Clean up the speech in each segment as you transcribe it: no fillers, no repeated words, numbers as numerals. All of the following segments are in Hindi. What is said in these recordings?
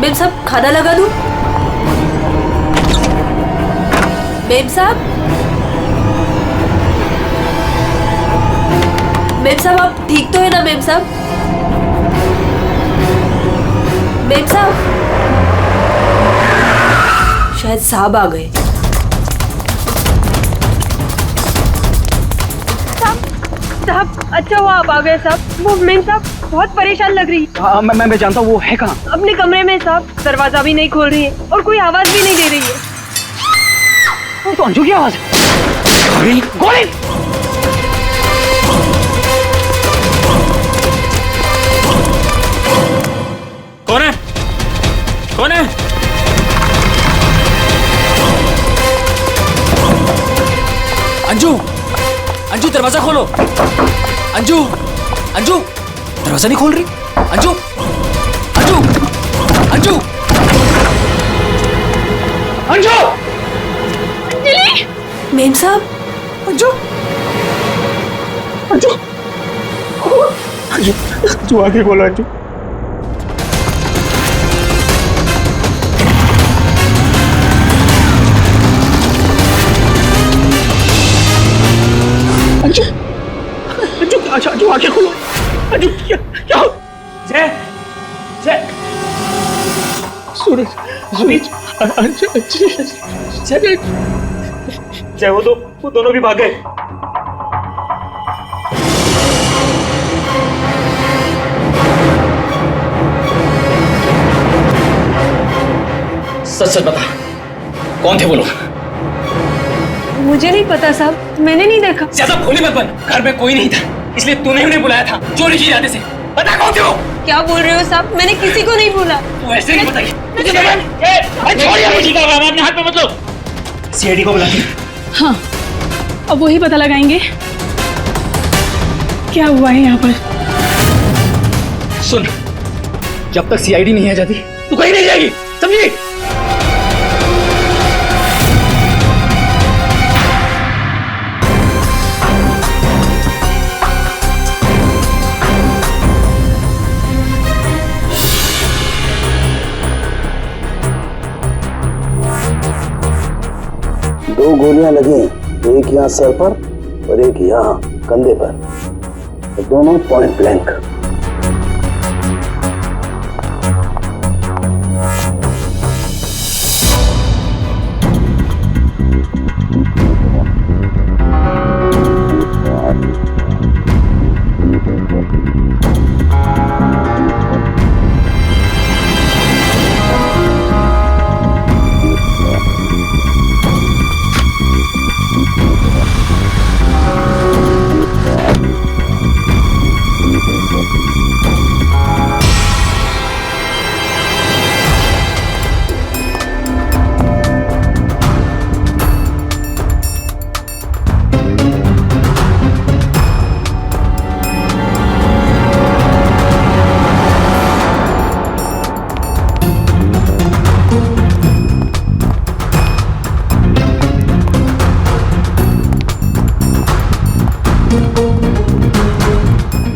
मेम साहब खाना लगा दूं? मेम साहब आप ठीक तो है ना मेम साहब? मेम साहब शायद साहब आ गए। साहब अच्छा हुआ आप आ गए साहब। वो मेम साहब बहुत परेशान लग रही है। मैं जानता हूँ वो है कहाँ? अपने कमरे में साहब, दरवाजा भी नहीं खोल रही है और कोई आवाज भी नहीं दे रही है। तो अंजू की आवाज है। गोली गोली। कौन है? कौन है? अंजू अंजू दरवाजा खोलो। अंजू अंजू दरवाजा नहीं खोल रही। अंजू अंजू अंजू अंजू अंजलि। मेम साहब अंजू अंजू अंजू तू आगे बोलो। अंजू अंजू अंजू अंजू आगे खोलो। अंजू क्या क्या? जय जय सूरज सूरज अंजू जय जय वो दोनों भी भाग गए। सच सच बता, कौन थे वो लोग? मुझे नहीं पता साहब, मैंने नहीं देखा। ज्यादा भोली मत बन, घर में कोई नहीं था इसलिए तूने उन्हें बुलाया था चोरी की इरादे से। बता कौन थे वो? क्या बोल रहे हो साहब? मैंने किसी को नहीं बोला। तू ऐसे नहीं बताइए। अपने हाथ में मत लो। सीआईडी को बुलाती। हाँ अब वही पता लगाएंगे क्या हुआ है यहाँ पर। सुन, जब तक सीआईडी नहीं आ जाती तू कहीं नहीं जाएगी, समझी? दो गोलियां लगी, एक यहाँ सर पर और एक यहाँ कंधे पर, दोनों पॉइंट ब्लैंक।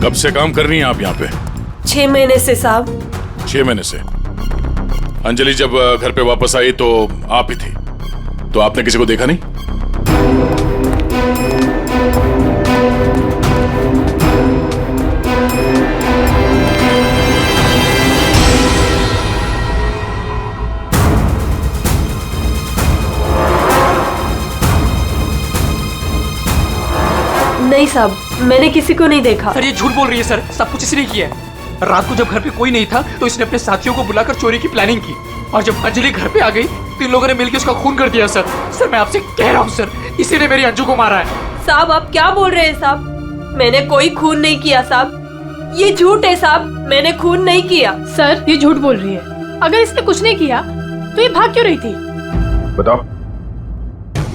कब से काम कर रही हैं आप यहाँ पे? 6 महीने से साहब। 6 महीने से। अंजलि जब घर पे वापस आई तो आप ही थी, तो आपने किसी को देखा नहीं? नहीं साहब, मैंने किसी को नहीं देखा। सर ये झूठ बोल रही है सर, सब कुछ इसने किया है। रात को जब घर पे कोई नहीं था तो इसने अपने साथियों को बुलाकर चोरी की प्लानिंग की और जब अंजलि घर पे आ गई तीन लोगों ने मिलकर उसका खून कर दिया सर। सर मैं आपसे कह रहा हूँ सर, इसी ने मेरी अंजू को मारा है। साहब आप क्या बोल रहे हैं साहब? मैंने कोई खून नहीं किया साहब, ये झूठ है साहब, मैंने खून नहीं किया। सर ये झूठ बोल रही है। अगर इसने कुछ नहीं किया तो ये भाग क्यों रही थी? बताओ,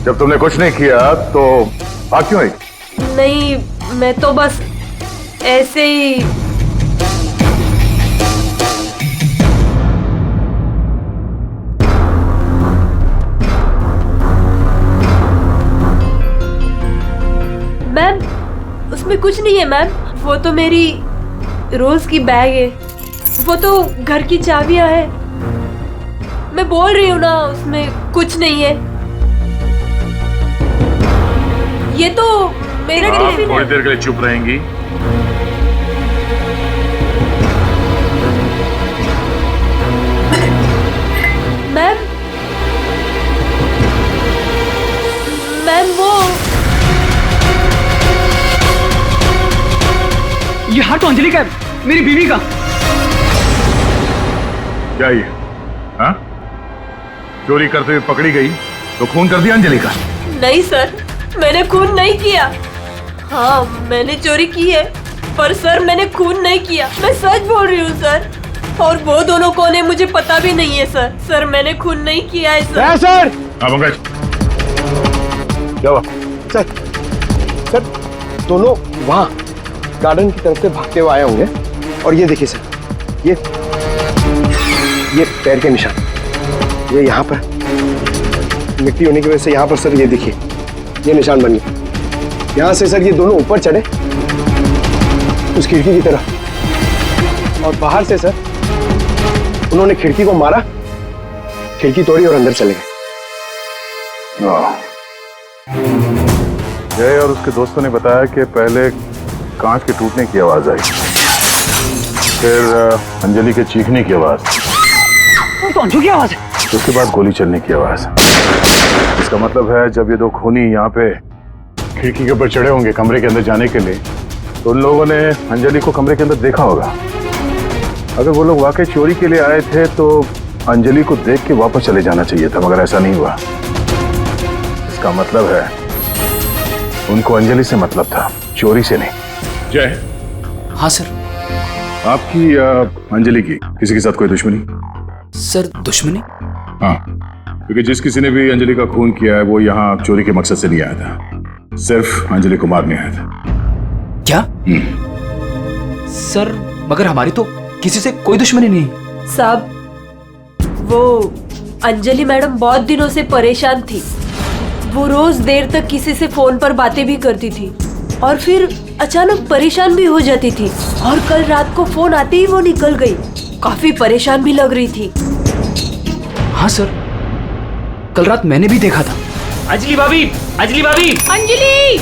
जब तुमने कुछ नहीं किया तो भाग क्यों रही? नहीं, मैं तो बस ऐसे ही। मैम उसमें कुछ नहीं है मैम, वो तो मेरी रोज की बैग है, वो तो घर की चाबियां है। मैं बोल रही हूँ ना, उसमें कुछ नहीं है। ये तो मेरा टिफिन है। थोड़ी देर के लिए चुप रहेंगी? मैम वो ये हाथ तो अंजलि का है, मेरी बीवी का। क्या ये? हाँ? चोरी करते हुए पकड़ी गई तो खून कर दिया अंजलि का? नहीं सर, मैंने खून नहीं किया। हाँ मैंने चोरी की है, पर सर मैंने खून नहीं किया, मैं सच बोल रही हूँ सर। और वो दोनों कौन है मुझे पता भी नहीं है सर। सर मैंने खून नहीं किया है सर। सर हाँ पंकज, क्या हुआ? सर दोनों वहाँ गार्डन की तरफ से भागते हुए आए होंगे, और ये देखिए सर, ये पैर के निशान, ये यहाँ पर मिट्टी होने की वजह से यहाँ पर सर ये देखिए ये निशान बन गया। यहाँ से सर ये दोनों ऊपर चढ़े उस खिड़की की तरफ, और बाहर से सर उन्होंने खिड़की को मारा, खिड़की तोड़ी और अंदर चले गए। जय और उसके दोस्तों ने बताया कि पहले कांच के टूटने की आवाज आई, फिर अंजलि के चीखने की आवाज, तो अंजू की आवाज है, उसके बाद गोली चलने की आवाज। इसका मतलब है जब ये दो खूनी यहाँ पे खिड़की के ऊपर चढ़े होंगे कमरे के अंदर जाने के लिए, तो उन लोगों ने अंजलि को कमरे के अंदर देखा होगा। अगर वो लोग वाकई चोरी के लिए आए थे तो अंजलि को देख के वापस चले जाना चाहिए था, मगर ऐसा नहीं हुआ। इसका मतलब है उनको अंजलि से मतलब था, चोरी से नहीं। जय। हाँ सर। आपकी अंजलि की किसी के साथ कोई दुश्मनी? सर दुश्मनी? हाँ, क्योंकि जिस किसी ने भी अंजलि का खून किया है वो यहाँ चोरी के मकसद से नहीं आया था, सिर्फ अंजलि को मारने आया था। क्या? सर मगर हमारी तो किसी से कोई दुश्मनी नहीं। साहब वो अंजलि मैडम बहुत दिनों से परेशान थी, वो रोज देर तक किसी से फोन पर बातें भी करती थी और फिर अचानक परेशान भी हो जाती थी, और कल रात को फोन आते ही वो निकल गई। काफी परेशान भी लग रही थी। हाँ सर, कल रात मैंने भी देखा था। अंजलि भाभी, अंजलि भाभी, अंजलि!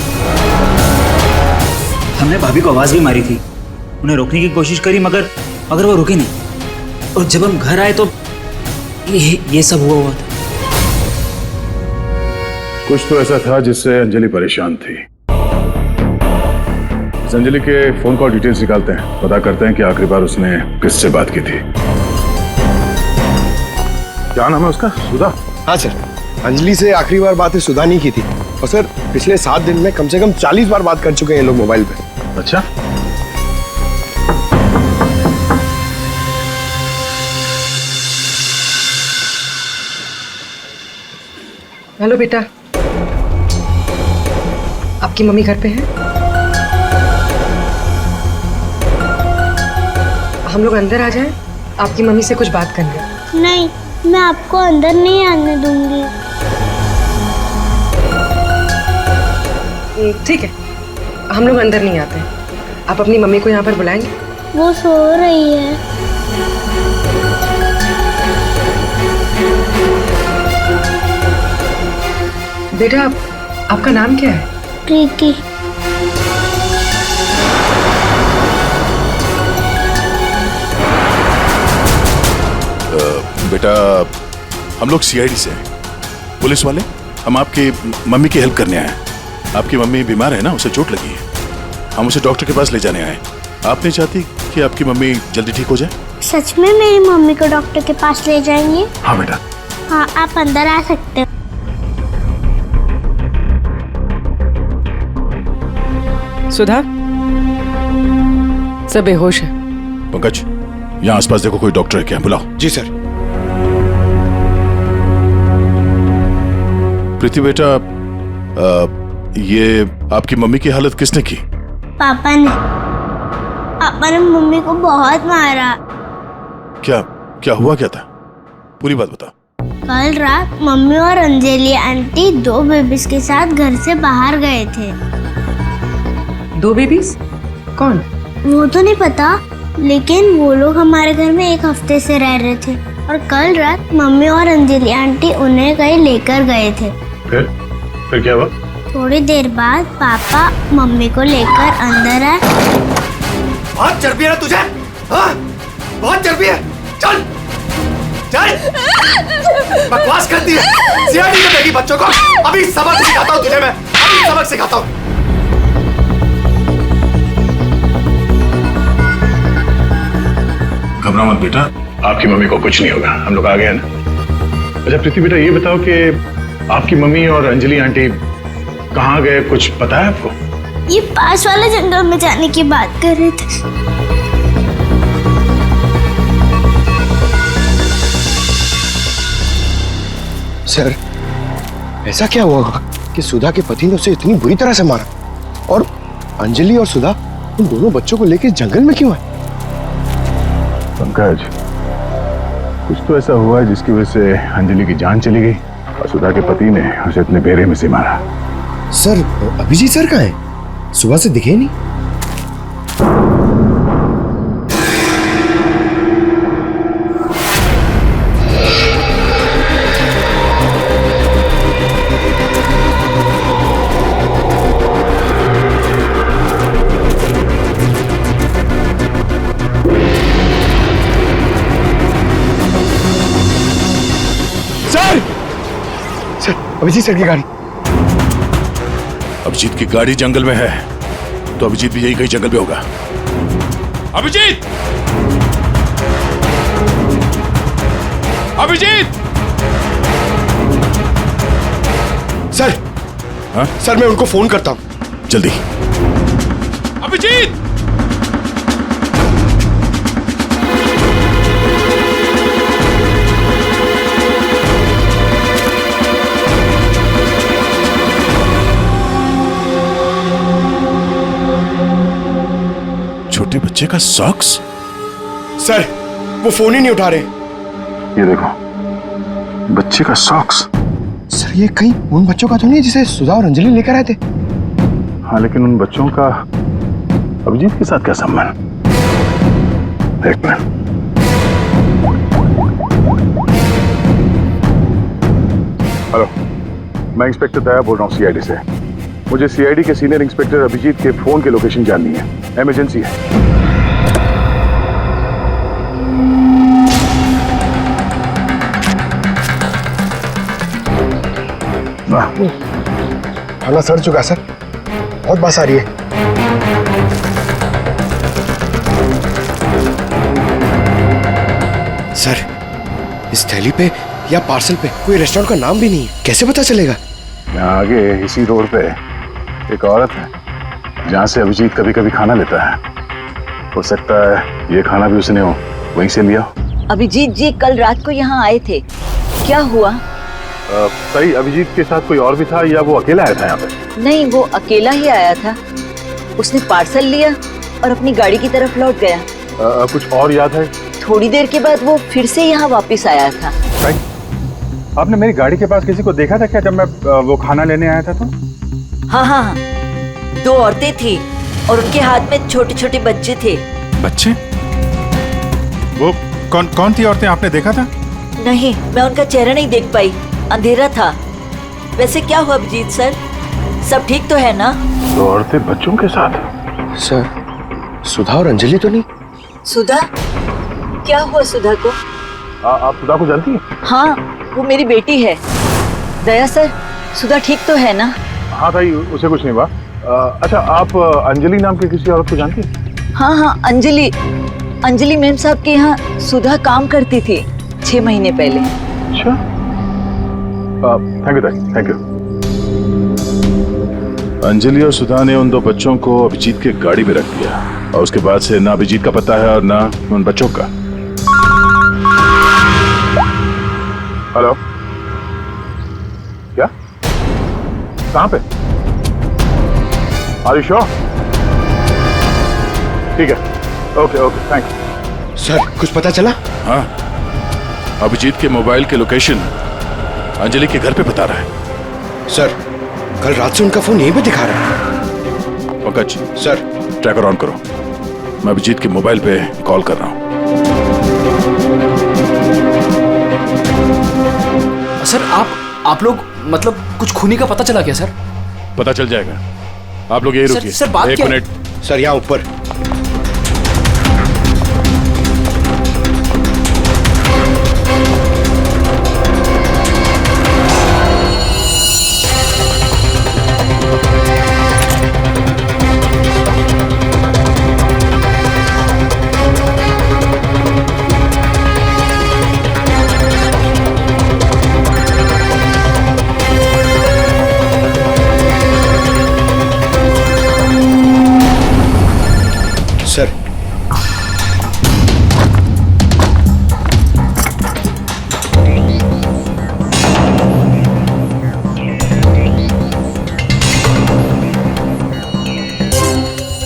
हमने भाभी को आवाज भी मारी थी, उन्हें रोकने की कोशिश करी, मगर वो रुके नहीं। और जब हम घर आए तो ये सब हुआ था। कुछ तो ऐसा था जिससे अंजलि परेशान थी। इस अंजलि के फोन कॉल डिटेल्स निकालते हैं, पता करते हैं कि आखिरी बार उसने किससे बात की थी। क्या नाम है उसका? सुधा? हाँ सर, अंजलि से आखिरी बार बात सुधा नहीं की थी, और सर पिछले 7 दिन में कम से कम 40 बार बात कर चुके हैं ये लोग मोबाइल पे। अच्छा, हेलो बेटा, आपकी मम्मी घर पे है? हम लोग अंदर आ जाएं? आपकी मम्मी से कुछ बात करनी है। नहीं, मैं आपको अंदर नहीं आने दूंगी। ठीक है, हम लोग अंदर नहीं आते हैं। आप अपनी मम्मी को यहाँ पर बुलाएंगे? वो सो रही है। बेटा आपका नाम क्या है? प्रीति। बेटा हम लोग सीआईडी से हैं, पुलिस वाले। हम आपकी मम्मी की हेल्प करने आए हैं। आपकी मम्मी बीमार है ना, उसे चोट लगी है, हम उसे डॉक्टर के पास ले जाने आए। आप नहीं चाहती कि आपकी मम्मी जल्दी ठीक हो जाए? सच में मेरी मम्मी को डॉक्टर के पास ले जाएंगे? हाँ बेटा, हाँ, आप अंदर आ सकते हो। सुधा, सब बेहोश है। पंकज, यहाँ आसपास देखो कोई डॉक्टर है क्या, बुलाओ। जी सर। प्रीति बेटा, ये आपकी मम्मी की हालत किसने की? पापा ने मम्मी को बहुत मारा। क्या क्या हुआ, क्या था? पूरी बात बता। कल रात मम्मी और अंजलि आंटी 2 बेबीज के साथ घर से बाहर गए थे। 2 बेबीज? कौन? वो तो नहीं पता, लेकिन वो लोग हमारे घर में 1 हफ्ते से रह रहे थे और कल रात मम्मी और अंजलि आंटी उन्हें कहीं लेकर गए थे। फिर क्या हुआ? थोड़ी देर बाद पापा मम्मी को लेकर अंदर आए। बहुत चर्बी है ना तुझे? हाँ? बहुत चर्बी है। चल चल, बकवास करती है। सीआईडी में देगी बच्चों को। अभी सबक सिखाता हूँ तुझे मैं, अभी सबक सिखाता हूँ। घबरा मत बेटा, आपकी मम्मी को कुछ नहीं होगा, हम लोग आ गए ना। अच्छा प्रीति बेटा, ये बताओ कि आपकी मम्मी और अंजलि आंटी कहाँ गए, कुछ पता है आपको? ये पास वाले जंगल में जाने की बात कर रहे थे। सर, ऐसा क्या हुआ होगा कि सुधा के पति ने उसे इतनी बुरी तरह से मारा, और अंजलि और सुधा उन दोनों बच्चों को लेकर जंगल में क्यों है? पंकज, कुछ तो ऐसा हुआ है जिसकी वजह से अंजलि की जान चली गई और सुधा के पति ने उसे अपने बेरे में से मारा। सर, अभिजीत सर कहाँ है? सुबह से दिखे नहीं। सर, अभिजीत सर की गाड़ी। अभिजीत की गाड़ी जंगल में है, तो अभिजीत भी यही कहीं जंगल में होगा। अभिजीत! अभिजीत! सर, हाँ? सर मैं उनको फोन करता हूँ। जल्दी। अभिजीत! छोटे बच्चे का सॉक्स? सर, वो फोन ही नहीं उठा रहे। ये देखो, बच्चे का सॉक्स। सर, ये कहीं उन बच्चों का तो नहीं जिसे सुधा और अंजलि लेकर आए थे? हाँ, लेकिन उन बच्चों का अभिजीत के साथ क्या संबंध? एक मिनट। हेलो, मैं इंस्पेक्टर दया बोल रहा हूँ सीआईडी से। मुझे सीआईडी के सीनियर इंस्पेक्टर अभिजीत के फोन की लोकेशन जाननी है, इमरजेंसी है। थाना सर चुका सर, बहुत बस आ रही है। सर, इस थैली पे या पार्सल पे कोई रेस्टोरेंट का नाम भी नहीं है, कैसे पता चलेगा? यहाँ आगे इसी रोड पे एक औरत है जहाँ से अभिजीत कभी कभी खाना लेता है। हो सकता है ये खाना भी उसने वहीं से लिया। अभिजीत जी कल रात को यहाँ आए थे, क्या हुआ? सही, अभिजीत के साथ कोई और भी था या वो अकेला आया था यहाँ पे? नहीं, वो अकेला ही आया था। उसने पार्सल लिया और अपनी गाड़ी की तरफ लौट गया। कुछ और याद है? थोड़ी देर के बाद वो फिर से यहाँ वापस आया था। आपने मेरी गाड़ी के पास किसी को देखा था क्या जब मैं वो खाना लेने आया था तो? हाँ हाँ हाँ, 2 औरतें थी और उनके हाथ में छोटे छोटे बच्चे थे। बच्चे? वो कौन थी औरतें, आपने देखा था? नहीं, मैं उनका चेहरा नहीं देख पाई, अंधेरा था। वैसे क्या हुआ अभिजीत सर, सब ठीक तो है ना? 2 औरतें बच्चों के साथ? सर, सुधा और अंजलि तो नहीं? सुधा? क्या हुआ सुधा को? आप सुधा को जानती हैं? हाँ, वो मेरी बेटी है। दया सर, सुधा ठीक तो है ना? हाँ भाई, उसे कुछ नहीं हुआ। अच्छा, आप अंजलि नाम की किसी औरत को जानती हैं? हाँ हाँ, अंजलि मैम साहब के यहाँ सुधा काम करती थी 6 महीने पहले। अच्छा, thank you thank you. Anjali और सुधा ने उन दो बच्चों को अभिजीत के गाड़ी में रख दिया और उसके बाद से ना अभिजीत का पता है और ना उन बच्चों का। हेलो, क्या? कहां पे? Are you sure? ठीक है, ओके ओके थैंक। सर कुछ पता चला? हाँ, अभिजीत के मोबाइल के लोकेशन अंजलि के घर पे बता रहा है। सर कल रात से उनका फोन यहीं पे दिखा रहा है। पंकज सर ट्रैकर ऑन करो, मैं अभिजीत के मोबाइल पे कॉल कर रहा हूं। सर आप लोग मतलब कुछ खूनी का पता चला क्या सर? पता चल जाएगा, आप लोग यही रुकिए। सर बात एक क्या है? मिनट सर यहाँ ऊपर। सर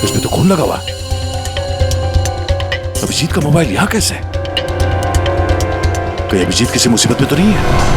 इसमें तो खून लगा हुआ। अभिजीत का मोबाइल यहां कैसे? कहीं अभिजीत किसी मुसीबत में तो नहीं है?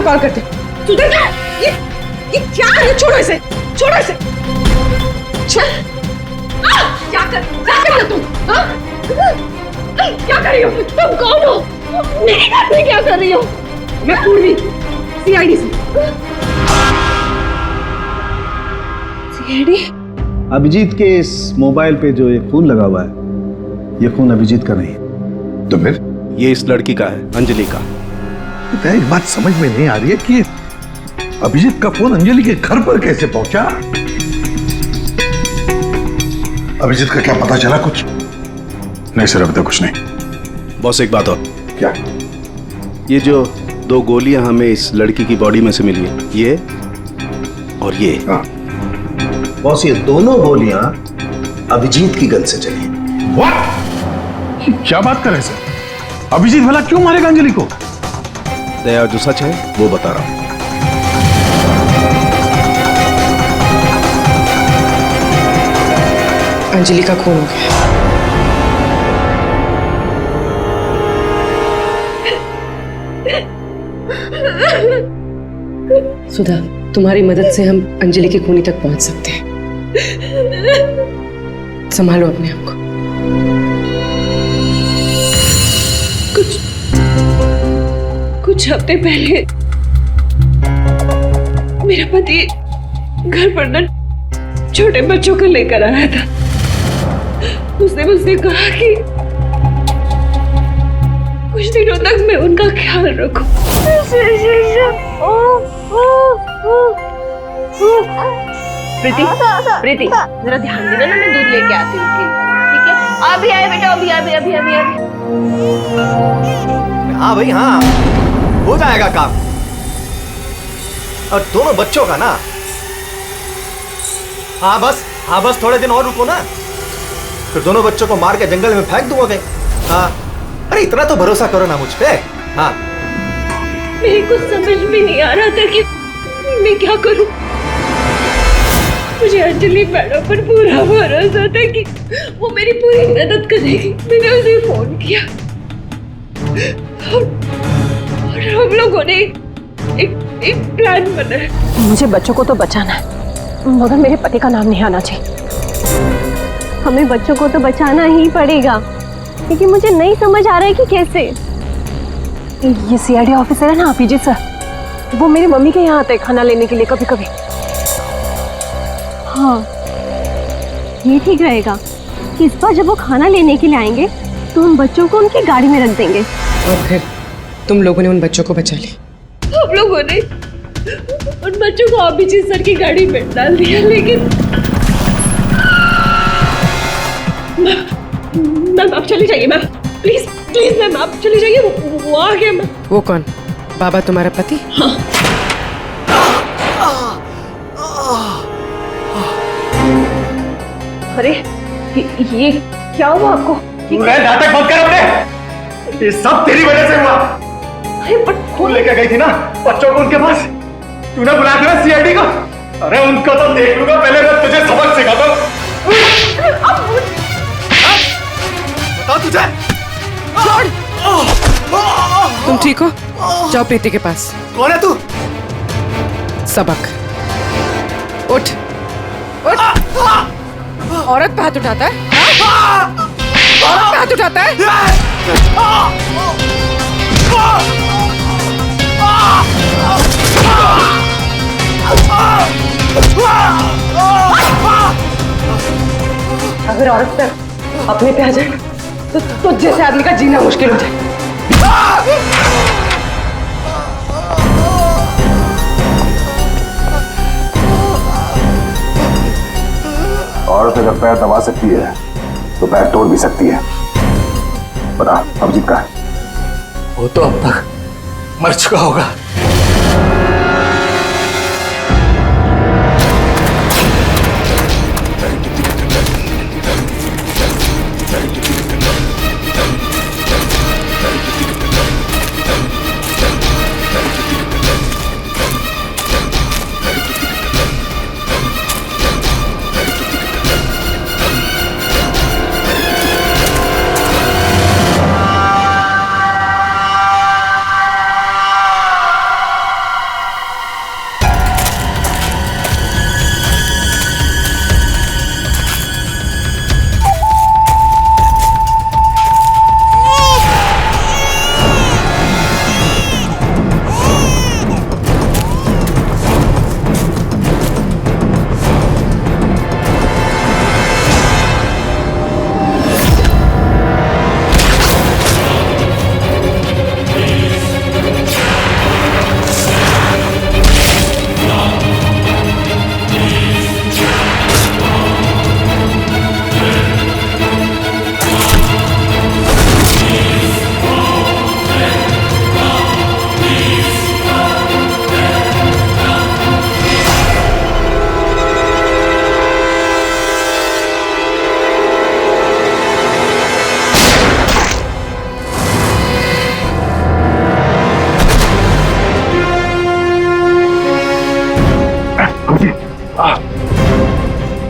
कॉल करते। सुधर जा। ये क्या है? छोड़ो इसे, छोड़ो इसे। क्या कर रहे हो तुम? क्या कर रही हो? तुम कौन हो? मेरे घर में क्या कर रही हो? मैं पूर्वी, सीआईडी से। सीआईडी? अभिजीत के इस मोबाइल पे जो ये खून लगा हुआ है, ये खून अभिजीत का नहीं है। तो फिर? ये इस लड़की का है, अंजलि का। एक बात समझ में नहीं आ रही है कि अभिजीत का फोन अंजलि के घर पर कैसे पहुंचा? अभिजीत का क्या पता चला कुछ? नहीं सर, अभी तक कुछ नहीं। बॉस एक बात और। क्या? ये जो 2 गोलियां हमें इस लड़की की बॉडी में से मिली है, ये और ये। हाँ। बॉस ये दोनों गोलियां अभिजीत की गन से चली। What? क्या बात कर रहे हैं सर? अभिजीत भला क्यों मारेगा अंजलि को? दया जो सच है वो बता रहा हूं। अंजलि का खून हो गया। सुधा, तुम्हारी मदद से हम अंजलि की खूनी तक पहुंच सकते हैं। संभालो अपने आप को। कुछ हफ्ते पहले मेरा पति घर पर न छोटे बच्चों को लेकर आया था। उसने मुझसे कहा कि कुछ दिनों तक मैं उनका ख्याल रखूं। प्रीति, प्रीति, जरा ध्यान देना ना, मैं दूध लेके आती हूँ। ठीक है, अभी आए बेटा, अभी अभी अभी अभी अभी। हाँ भाई हाँ, हो जाएगा काम। और दोनों बच्चों का ना, हाँ बस थोड़े दिन और रुको ना, फिर दोनों बच्चों को मार के जंगल में फेंक दूंगा। हाँ, अरे इतना तो भरोसा करो ना मुझ पे। हाँ, मेरे को समझ में नहीं आ रहा था कि मैं क्या करूं। मुझे अंजलि मैडम पर पूरा भरोसा था कि वो मेरी पूरी मदद करेगी। मैंने उसे फोन किया और हम लोगों ने एक प्लान बनाया। मुझे बच्चों को तो बचाना है, मगर मेरे पति का नाम नहीं आना चाहिए। हमें बच्चों को तो बचाना ही पड़ेगा, लेकिन मुझे नहीं समझ आ रहा है कि कैसे। ये सीआईडी ऑफिसर है ना अभिजीत सर, वो मेरी मम्मी के यहाँ आते हैं खाना लेने के लिए कभी कभी। हाँ, ये ठीक रहेगा कि इस बार जब वो खाना लेने के लिए आएंगे तो हम बच्चों को उनकी गाड़ी में रख देंगे। और फिर तुम लोगों ने उन बच्चों को बचा लिया। हम लोगों ने उन बच्चों को अभिजीत सर की गाड़ी में डाल दिया, लेकिन मैम आप चली जाइए। मैम प्लीज प्लीज मैम आप चली जाइए। वो आ गया मैम। वो कौन? बाबा तुम्हारा पति? हाँ। अरे ये क्या हुआ आपको? नाटक बंद कर अपने, ये सब तेरी वजह से हुआ। अरे बट तू लेकर गई थी ना बच्चों को उनके पास, तूने बुलाया था ना सीआईडी को। अरे उनको तो देख लूंगा, पहले मैं तुझे सबक सिखाता हूँ। बता तुझे। तुम ठीक हो? जाओ प्रीति के पास। कौन है तू? सबक। उठ उठ। औरत पे हाथ उठाता है? औरत पे हाथ उठाता है? अगर औरत पे अपने पे आ जाए तो जैसे आदमी का जीना मुश्किल हो जाए। औरत अगर पैर दबा सकती है तो पैर तोड़ भी सकती है। पता अभिजीत का है? वो तो अब तक मर चुका होगा।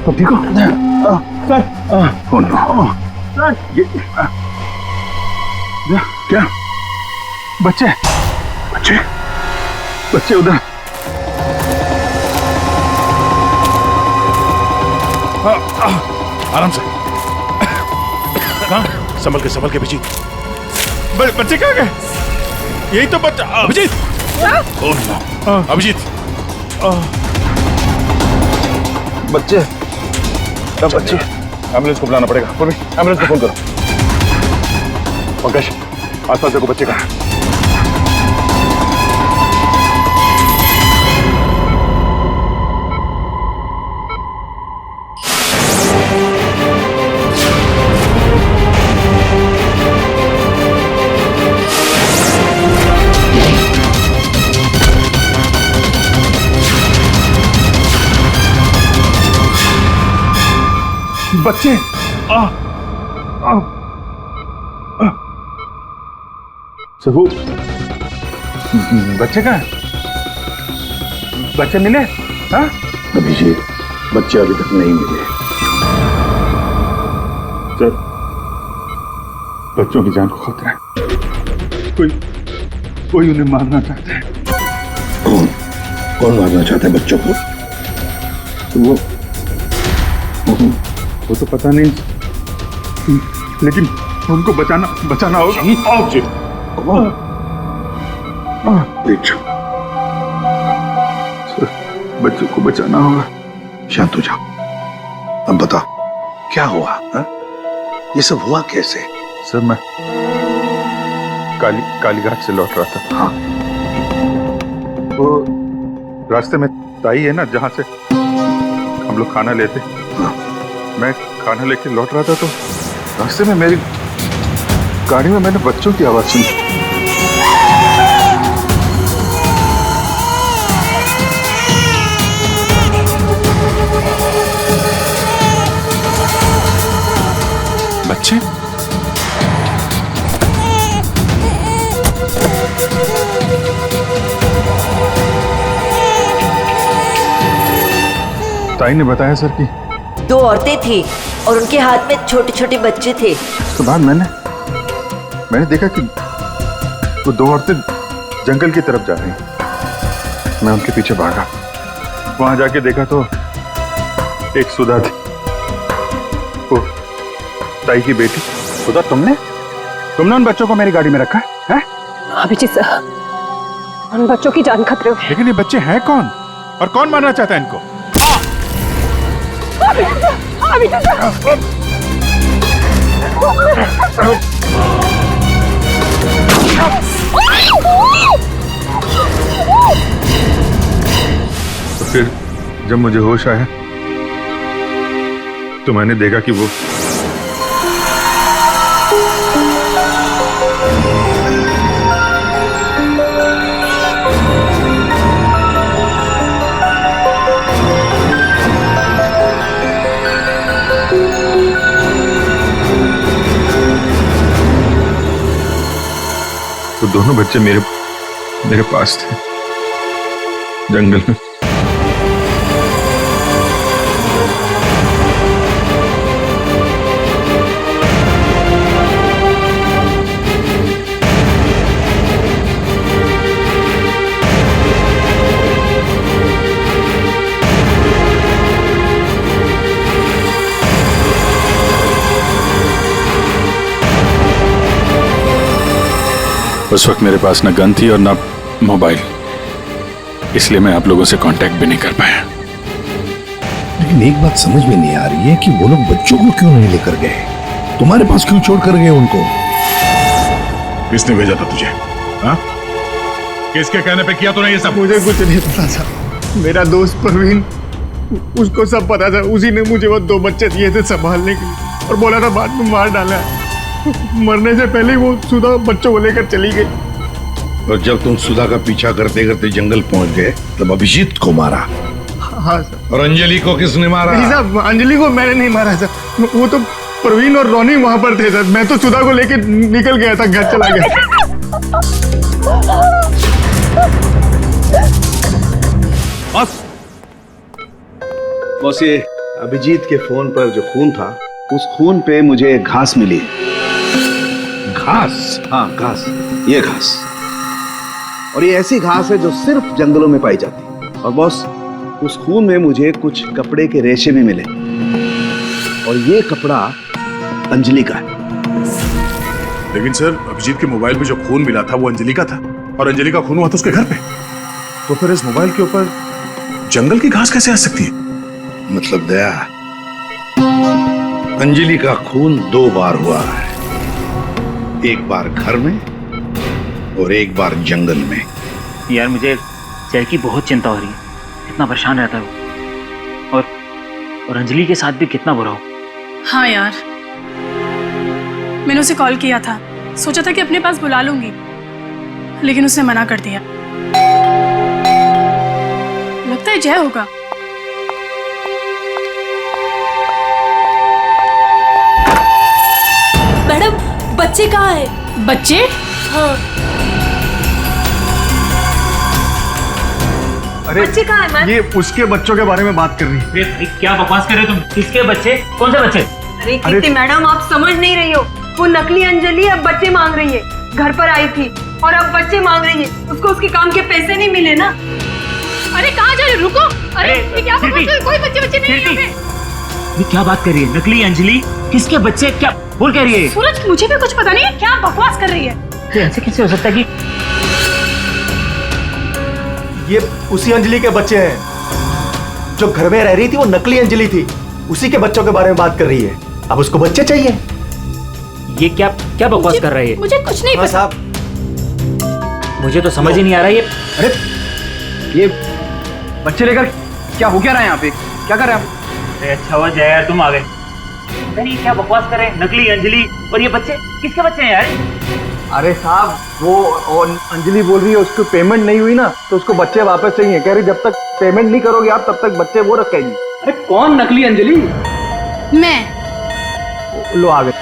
तुम ठीक हो? सर क्या बच्चे बच्चे बच्चे उधर। आराम से। कहाँ? संभल के अभिजीत। बच्चे कहाँ गए? यही तो बच्चा। अभिजीत! Oh no, Abhijit! बच्चे, अब बच्चे, एम्बुलेंस को बुलाना पड़ेगा। एम्बुलेंस को फोन करो। पंकज, आसपास देखो बच्चे कहाँ। बच्चे सबू, बच्चे कहाँ? बच्चे मिले? हाँ? अभिजीत, बच्चे अभी तक नहीं मिले। सर, बच्चों की जान को खतरा है। कोई उन्हें मारना चाहता है। कौन मारना चाहता है बच्चों को? वो तो पता नहीं, लेकिन उनको बचाना होगा। आओ जी, बच्चों को बचाना होगा। शांत हो जाओ। अब बता, क्या हुआ? हा? ये सब हुआ कैसे? सर, मैं कालीघाट से लौट रहा था। हाँ। वो रास्ते में ताई है ना, जहाँ से हम लोग खाना लेते। हाँ। मैं खाना लेके लौट रहा था तो रास्ते में मेरी गाड़ी में मैंने बच्चों की आवाज सुनी। बच्चे? ताई ने बताया सर कि 2 औरतें थी और उनके हाथ में छोटे छोटे बच्चे थे। उसके बाद मैंने देखा कि वो 2 औरतें जंगल की तरफ जा रही हैं। मैं उनके पीछे भागा। वहां जाके देखा तो एक सुधा थी, वो ताई की बेटी। सुधा, तुमने उन बच्चों को मेरी गाड़ी में रखा है? अभिजीत सर, उन बच्चों की जान खतरे में। लेकिन ये बच्चे हैं कौन और कौन मारना चाहता है इनको? तो फिर जब मुझे होश आया तो मैंने देखा कि वो दोनों बच्चे मेरे पास थे, जंगल में। उस वक्त मेरे पास ना गन थी और ना मोबाइल, इसलिए मैं आप लोगों से कांटेक्ट भी नहीं कर पाया। लेकिन एक बात समझ में नहीं आ रही है कि वो लोग बच्चों को क्यों नहीं लेकर गए? तुम्हारे पास क्यों छोड़ कर गए उनको? किसने भेजा था तुझे? हाँ? किसके कहने पे किया तूने ये सब? मुझे कुछ नहीं पता था। मेरा दोस्त परवीन, उसको सब पता था। उसी ने मुझे वो 2 बच्चे दिए थे संभालने के लिए और बोला था बाद में मार डाला। मरने से पहले वो सुधा बच्चों को लेकर चली गई। और जब तुम सुधा का पीछा करते करते जंगल पहुंच गए तब अभिजीत को मारा? हाँ सर। और अंजलि को किसने मारा? नहीं साहब, अंजलि को मैंने नहीं मारा सर। वो तो परवीन और रोनी वहां पर थे सर। मैं तो सुधा को लेकर निकल गया था, घर चला गया। बस ये अभिजीत के फोन पर जो खून था, उस खून पे मुझे घास मिली। घास? हाँ, घास। ये घास, और ये ऐसी घास है जो सिर्फ जंगलों में पाई जाती है। और बॉस, उस खून में मुझे कुछ कपड़े के रेशे भी मिले, और ये कपड़ा अंजलि का है। लेकिन सर अभिजीत के मोबाइल पे जो खून मिला था वो अंजलि का था और अंजलि का खून हुआ था उसके घर पे। तो फिर इस मोबाइल के ऊपर जंगल की घास कैसे आ सकती है? मतलब दया, अंजलि का खून 2 बार हुआ है, एक बार घर में और एक बार जंगल में। यार मुझे जय की बहुत चिंता हो रही है, कितना परेशान रहता है वो, और अंजलि के साथ भी कितना बुरा हो। हाँ यार, मैंने उसे कॉल किया था, सोचा था कि अपने पास बुला लूंगी, लेकिन उसने मना कर दिया। लगता है जय होगा। मैडम बच्चे कहाँ है? बच्चे? हाँ। अरे बच्चे कहाँ है मैम? ये उसके बच्चों के बारे में बात कर रही है। क्या बकवास कर रहे हो तुम? किसके बच्चे? कौन से बच्चे? अरे कीर्ति मैडम, आप समझ नहीं रही हो। वो नकली अंजलि अब बच्चे मांग रही है, घर पर आई थी और अब बच्चे मांग रही है। उसको उसके काम के पैसे नहीं मिले ना। अरे कहाँ जा रहे? रुको। अरे ये क्या बकवास? कोई बच्चे नहीं है यहाँ पे। ये क्या बात कर रही है? नकली अंजलि? किसके बच्चे? क्या बोल कह रही है? सूरज, मुझे भी कुछ पता नहीं है, क्या बकवास कर रही है। तो ऐसे कैसे हो सकता है कि ये उसी अंजलि के बच्चे हैं जो घर में रह रही थी। वो नकली अंजलि थी, उसी के बच्चों के बारे में बात कर रही है। अब उसको बच्चे चाहिए। ये क्या क्या बकवास कर रही है? मुझे कुछ नहीं पता साहब, मुझे तो समझ ही नहीं आ रहा है। अरे ये बच्चे लेकर क्या हो क्या रहा है यहाँ पे? क्या कर रहे हैं आप? अरे अच्छा हुआ जय यार तुम आ गए। नहीं क्या बकवास कर रहे हैं? नकली अंजलि और ये बच्चे किसके बच्चे हैं यार? अरे साहब, वो और अंजलि बोल रही है उसको पेमेंट नहीं हुई ना, तो उसको बच्चे वापस चाहिए। कह रही जब तक पेमेंट नहीं करोगे आप तब तक बच्चे वो रखेगी। अरे कौन नकली अंजलि? मैं। लो आ गए।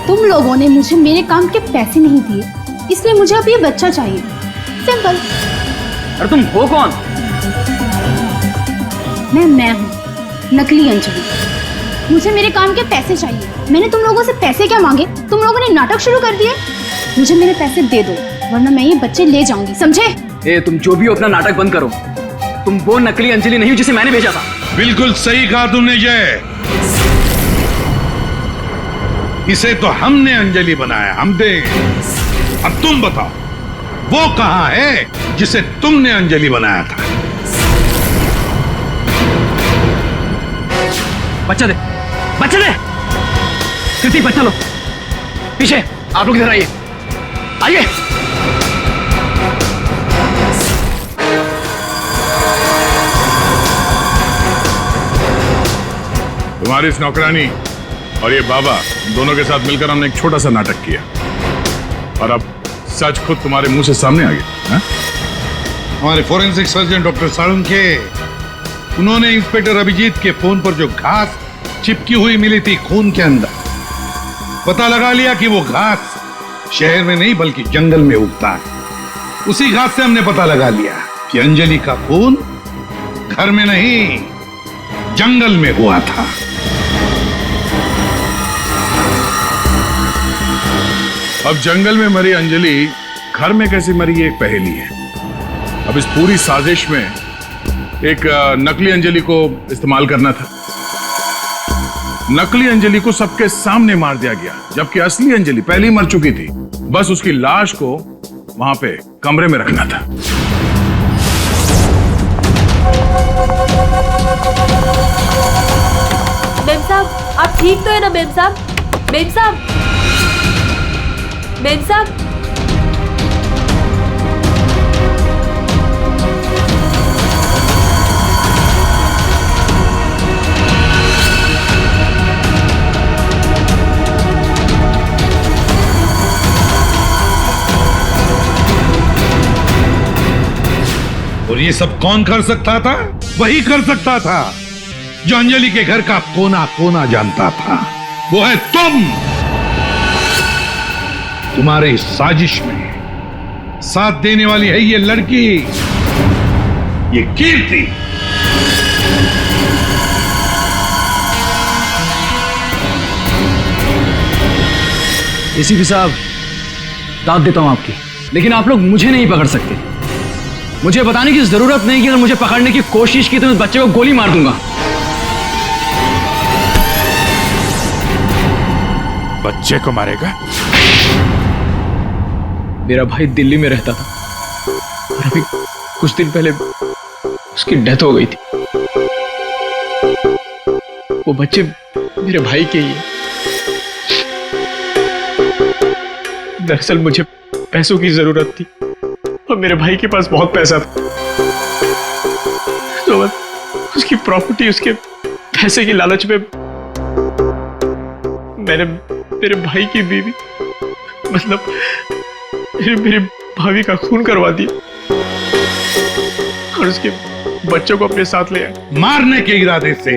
तुम लोगों ने मुझे मेरे काम के पैसे नहीं दिए, इसलिए मुझे अब ये बच्चा चाहिए। सिंपल। अरे तुम हो कौन? मैं हूँ नकली अंजलि। मुझे मेरे काम के पैसे चाहिए। मैंने तुम लोगों से पैसे क्या मांगे? तुम लोगों ने नाटक शुरू कर दिए। मुझे मेरे पैसे दे दो, वरना मैं ये बच्चे ले जाऊंगी, समझे? ए तुम जो भी हो अपना नाटक बंद करो। तुम वो नकली अंजलि नहीं हो जिसे मैंने भेजा था। बिल्कुल सही कहा तुमने जय। इसे तो हमने अंजलि बनाया, हमने। अब तुम बताओ वो कहां है जिसे तुमने अंजलि बनाया था? बच्चा दे, बच्चा दे। कृति बच्चा लो। पीछे आप लोग इधर आइए, आइए। तुम्हारी इस नौकरानी और ये बाबा दोनों के साथ मिलकर हमने एक छोटा सा नाटक किया और अब सच खुद तुम्हारे मुंह से सामने आ गया। हमारे फोरेंसिक सर्जन डॉक्टर साळुंखे, उन्होंने इंस्पेक्टर अभिजीत के फोन पर जो घास चिपकी हुई मिली थी खून के अंदर, पता लगा लिया कि वो घास शहर में नहीं बल्कि जंगल में उगता है। उसी घास से हमने पता लगा लिया कि अंजलि का खून घर में नहीं जंगल में हुआ था। अब जंगल में मरी अंजलि घर में कैसे मरी ये एक पहेली है। अब इस पूरी साजिश में एक नकली अंजलि को इस्तेमाल करना था। नकली अंजलि को सबके सामने मार दिया गया, जबकि असली अंजलि पहले ही मर चुकी थी। बस उसकी लाश को वहां पे कमरे में रखना था। मेम साहब, आप ठीक तो है ना मेम साहब? मेम साहब, मेम साहब, और ये सब कौन कर सकता था? वही कर सकता था जो अंजलि के घर का कोना कोना जानता था। वो है तुम। तुम्हारे इस साजिश में साथ देने वाली है ये लड़की, ये कीर्ति। एसीपी साहब, दाद देता हूं आपकी, लेकिन आप लोग मुझे नहीं पकड़ सकते। मुझे बताने की जरूरत नहीं कि अगर मुझे पकड़ने की कोशिश की तो मैं बच्चे को गोली मार दूंगा। बच्चे को मारेगा? मेरा भाई दिल्ली में रहता था और अभी कुछ दिन पहले उसकी डेथ हो गई थी। वो बच्चे मेरे भाई के ही हैं। दरअसल मुझे पैसों की जरूरत थी और मेरे भाई के पास बहुत पैसा था, तो बस उसकी प्रॉपर्टी, उसके पैसे की लालच में मैंने मेरे भाई की बीवी, मतलब मेरे भाभी का खून करवा दिया और उसके बच्चों को अपने साथ ले आए मारने के इरादे से।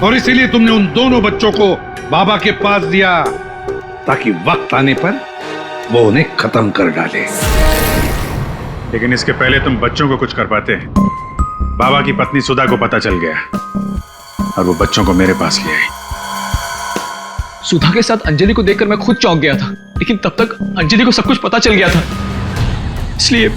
और इसीलिए तुमने उन दोनों बच्चों को बाबा के पास दिया ताकि वक्त आने पर वो उन्हें खत्म कर डाले। लेकिन इसके पहले तुम बच्चों को कुछ कर पाते। बाबा की पत्नी सुधा को पता चल गया और वो बच्चों को मेरे पास ले आई। सुधा के साथ अंजलि को देखकर मैं खुद चौंक गया था, लेकिन तब तक अंजलि को सब कुछ पता चल गया था, इसलिए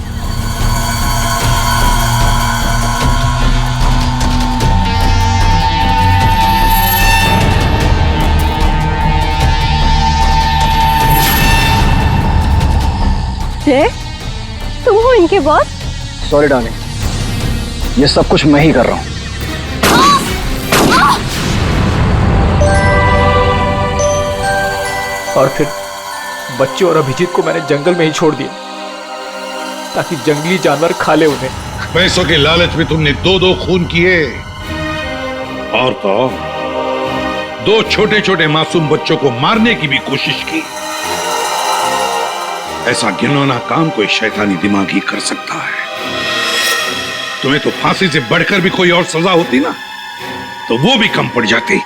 तुम हो इनके बॉस? सॉरी डार्लिंग, ये सब कुछ मैं ही कर रहा हूँ। और फिर बच्चे और अभिजीत को मैंने जंगल में ही छोड़ दिया ताकि जंगली जानवर खा ले उन्हें। पैसों के लालच में तुमने दो खून किए और तो दो छोटे छोटे मासूम बच्चों को मारने की भी कोशिश की। ऐसा घिनौना काम कोई शैतानी दिमाग ही कर सकता है। तुम्हें तो फांसी से बढ़कर भी कोई और सजा होती ना तो वो भी कम पड़ जाती।